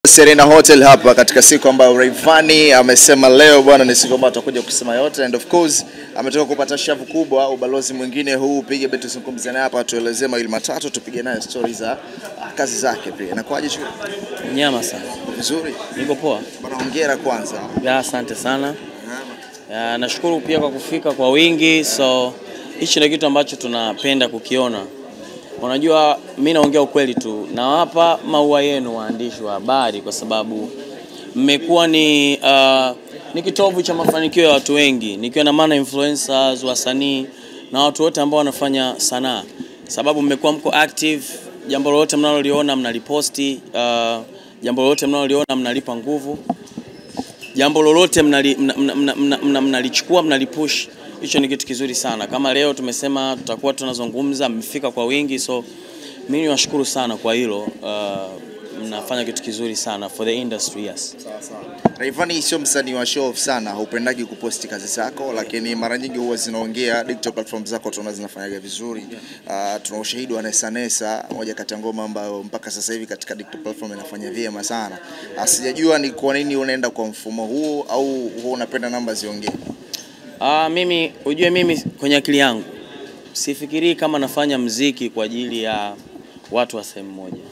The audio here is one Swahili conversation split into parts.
Serena Hotel hapa katika siku ambayo Rayvanny amesema leo bwana ni siku ambayo atakuja kusema yote, and of course ametoka kupata shavu kubwa ubalozi mwingine huu. Upige betu zungumzana hapa, tuelezee mawili matatu, tupige naye stories za kazi zake pia. Inakuaje shughuli? Nyama sana. Vizuri. Niko poa. Bwana hongera kwanza. Ya asante sana. Nashukuru pia kwa kufika kwa wingi, so hichi ndio kitu ambacho tunapenda kukiona. Unajua mimi naongea ukweli tu, na hapa maua yenu waandishi wa habari, kwa sababu mmekuwa ni kitovu cha mafanikio ya watu wengi, nikiwa na maana influencers, wasanii na watu wote ambao wanafanya sanaa, sababu mmekuwa mko active. Jambo lolote mnaloliona mnaliposti, jambo lolote mnaloliona mnalipa nguvu, jambo lolote mnalichukua mnalipush. Hicho ni kitu kizuri sana. Kama leo tumesema tutakuwa tunazungumza, mmefika kwa wingi, so mimi niwashukuru sana kwa hilo. Mnafanya kitu kizuri sana for the industry. Yes. Sawa sawa. Rayvanny sio msanii wa show off sana, hupendagi kuposti kazi zako, lakini mara nyingi huwa zinaongea digital platform zako tunaona zinafanyaga vizuri. Tuna ushahidi wa Nesa, moja kati ya ngoma ambayo mpaka sasa hivi katika digital platform inafanya vyema sana. Sijajua ni kwa nini unaenda kwa mfumo huu, au unapenda namba ziongee? Mimi ujue, mimi kwenye akili yangu sifikirii kama nafanya muziki kwa ajili ya watu wa sehemu moja.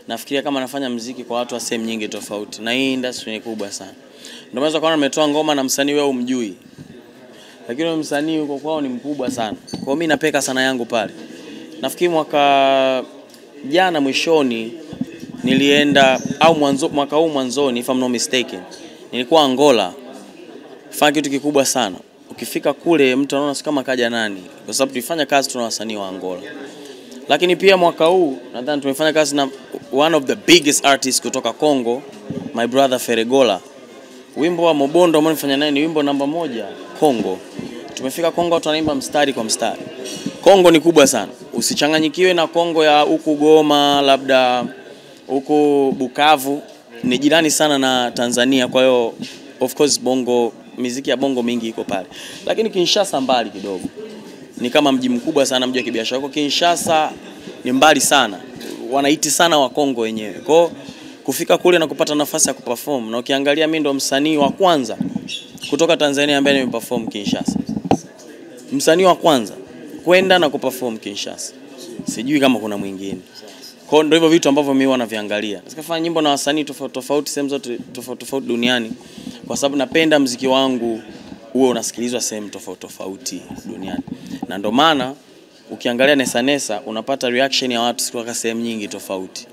Nafikiria kama nafanya muziki kwa watu wa sehemu nyingi tofauti, na hii industry ni kubwa sana. Ndio maana kwa nimetoa ngoma na msanii wewe umjui, lakini msanii yuko kwao ni mkubwa sana. Kwa hiyo mimi napeka sana yangu pale. Nafikiri mwaka jana mwishoni nilienda, au mwaka huu mwanzoni if I'm not mistaken, nilikuwa Angola. Fanya kitu kikubwa sana. Ukifika kule mtu anaona kama kaja nani, kwa sababu tulifanya kazi tuna wasanii wa Angola. Lakini pia mwaka huu nadhani tumefanya kazi na one of the biggest artists kutoka Congo, my brother Feregola. Wimbo wa Mobondo ambao nilifanya naye ni wimbo namba 1 Congo. Tumefika Congo, watu wanaimba mstari kwa mstari. Congo ni kubwa sana. Usichanganyikiwe na Congo ya huku Goma, labda huku Bukavu, ni jirani sana na Tanzania. Kwa hiyo of course bongo, muziki ya bongo mingi iko pale. Lakini Kinshasa mbali kidogo. Ni kama mji mkubwa sana, mji wa kibiashara. Kwa Kinshasa ni mbali sana. Wanaiti sana wa Kongo wenyewe. Kwa kufika kule na kupata nafasi ya kuperform, na ukiangalia mimi ndo msanii wa kwanza kutoka Tanzania ambaye nimeperform Kinshasa. Msanii wa kwanza kwenda na kuperform Kinshasa. Sijui kama kuna mwingine. Kwa ndio hivyo vitu ambavyo mimi wanaviangalia. Sikafanya nyimbo na wasanii tofauti tofauti sehemu zote tofauti duniani, kwa sababu napenda muziki wangu uwe unasikilizwa sehemu tofauti duniani. Na ndio maana ukiangalia Nesa unapata reaction ya watu kutoka sehemu nyingi tofauti.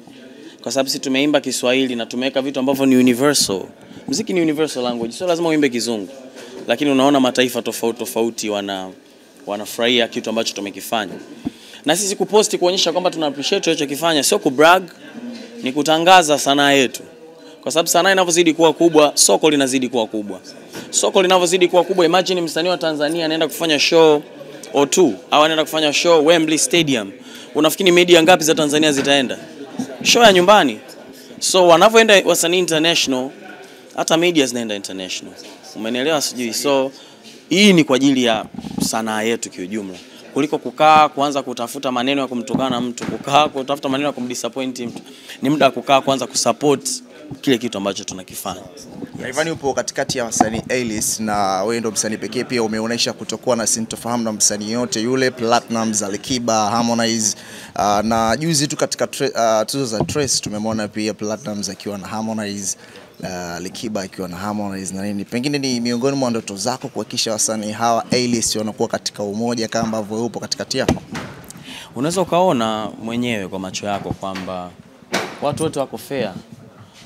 Kwa sababu sisi tumeimba Kiswahili na tumeweka vitu ambavyo ni universal. Muziki ni universal language. Sio lazima uimbe Kizungu. Lakini unaona mataifa tofauti wanafurahia kitu ambacho tumekifanya. Na sisi kuposti kuonyesha kwamba tuna appreciate hicho kifanya, sio kubrag, ni kutangaza sanaa yetu. Kwa sababu sanaa inavyozidi kuwa kubwa, soko linazidi kuwa kubwa. Soko linavyozidi kuwa kubwa, imagine msanii wa Tanzania anaenda kufanya show O2 au anaenda kufanya show Wembley Stadium. Unafikiri media ngapi za Tanzania zitaenda? Show ya nyumbani. So wanavyoenda wasanii international, hata media zinaenda international. Umenielewa sijui? So hii ni kwa ajili ya sanaa yetu kiujumla. Kuliko kukaa kuanza kutafuta maneno ya kumtukana mtu, kukaa kutafuta maneno ya kumdisappoint mtu. Ni muda kukaa kwanza kusupport kile kitu ambacho tunakifanya. Rayvanny upo katikati ya wasanii A-list, na wewe ndo msanii pekee pia umeonyesha kutokuwa na sintofahamu na msanii yote yule, Platinum, Alikiba, Harmonize. Na juzi tu katika tuzo za Trace tumemwona pia Platinum akiwa na Harmonize, Alikiba akiwa na Harmonize na nini. Pengine ni miongoni mwa ndoto zako kuhakikisha wasanii hawa A-list wanakuwa katika umoja kama ambavyo upo katikati yao? Unaweza ukaona mwenyewe kwa macho yako kwamba watu wote wako fair.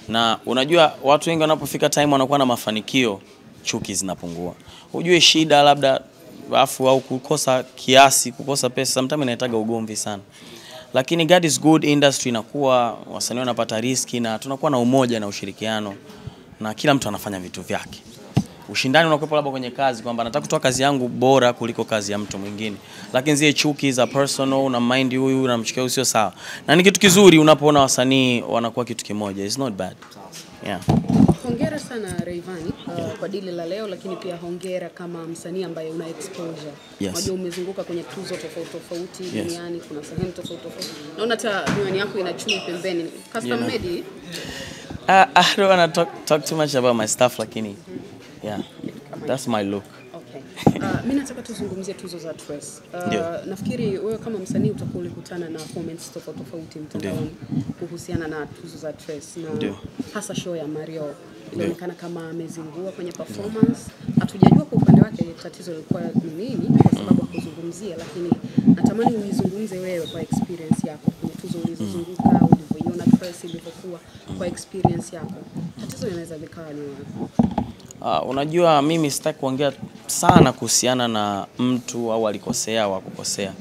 Na unajua watu wengi wanapofika time wanakuwa na mafanikio, chuki zinapungua. Ujue shida labda au kukosa kiasi, kukosa pesa, sometimes inahitaga ugomvi sana. Lakini God is good, industry inakuwa, wasanii wanapata riski, na tunakuwa na umoja na ushirikiano, na kila mtu anafanya vitu vyake. Ushindani unakuwepo labda kwenye kazi kwamba nataka kutoa kazi yangu bora kuliko kazi ya mtu mwingine. Lakini zile chuki za personal na mind huyu na mchukia usio sawa. Na ni kitu kizuri unapoona wasanii wanakuwa kitu kimoja. It's not bad. Yeah. Hongera sana Rayvanny kwa dili la leo, lakini pia hongera kama msanii ambaye una exposure. Unajua umezunguka kwenye tuzo tofauti duniani, kuna sehemu tofauti. Naona hata miwani yako ina chui pembeni. Custom made? I don't want to talk too much about my stuff, lakini yeah, that's my look. Okay. Mimi nataka tuzungumzie tuzo za Trace. Nafikiri wewe kama msanii utakuwa ulikutana na comments tofauti mtandaoni kuhusiana na tuzo za Trace na hasa show ya Mario. Inaonekana kama amezingua kwenye performance. Hatujajua kwa upande wake tatizo lilikuwa ni nini kwa sababu hakuzungumzia, lakini natamani uizungumze wewe kwa experience yako kwenye tuzo ulizozunguka, ulivyoiona Trace ilivyokuwa kwa experience yako. Tatizo linaweza likawa ni wapi? Unajua mimi sitaki kuongea sana kuhusiana na mtu au alikosea au hakukosea.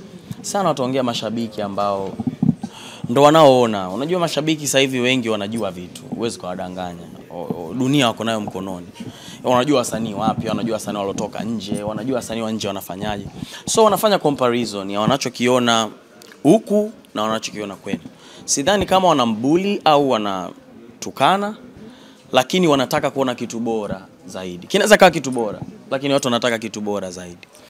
Sana wataongea mashabiki ambao ndo wanaoona. Unajua mashabiki sasa hivi wengi wanajua vitu, huwezi kuwadanganya. Dunia wako nayo mkononi. Wanajua wasanii wapi, wanajua wasanii walotoka nje, wanajua wasanii wa nje wanafanyaje. So wanafanya comparison ya wanachokiona huku na wanachokiona kwenu. Sidhani kama wanambuli au wanatukana, lakini wanataka kuona kitu bora zaidi. Kinaweza kuwa kitu bora, lakini watu wanataka kitu bora zaidi.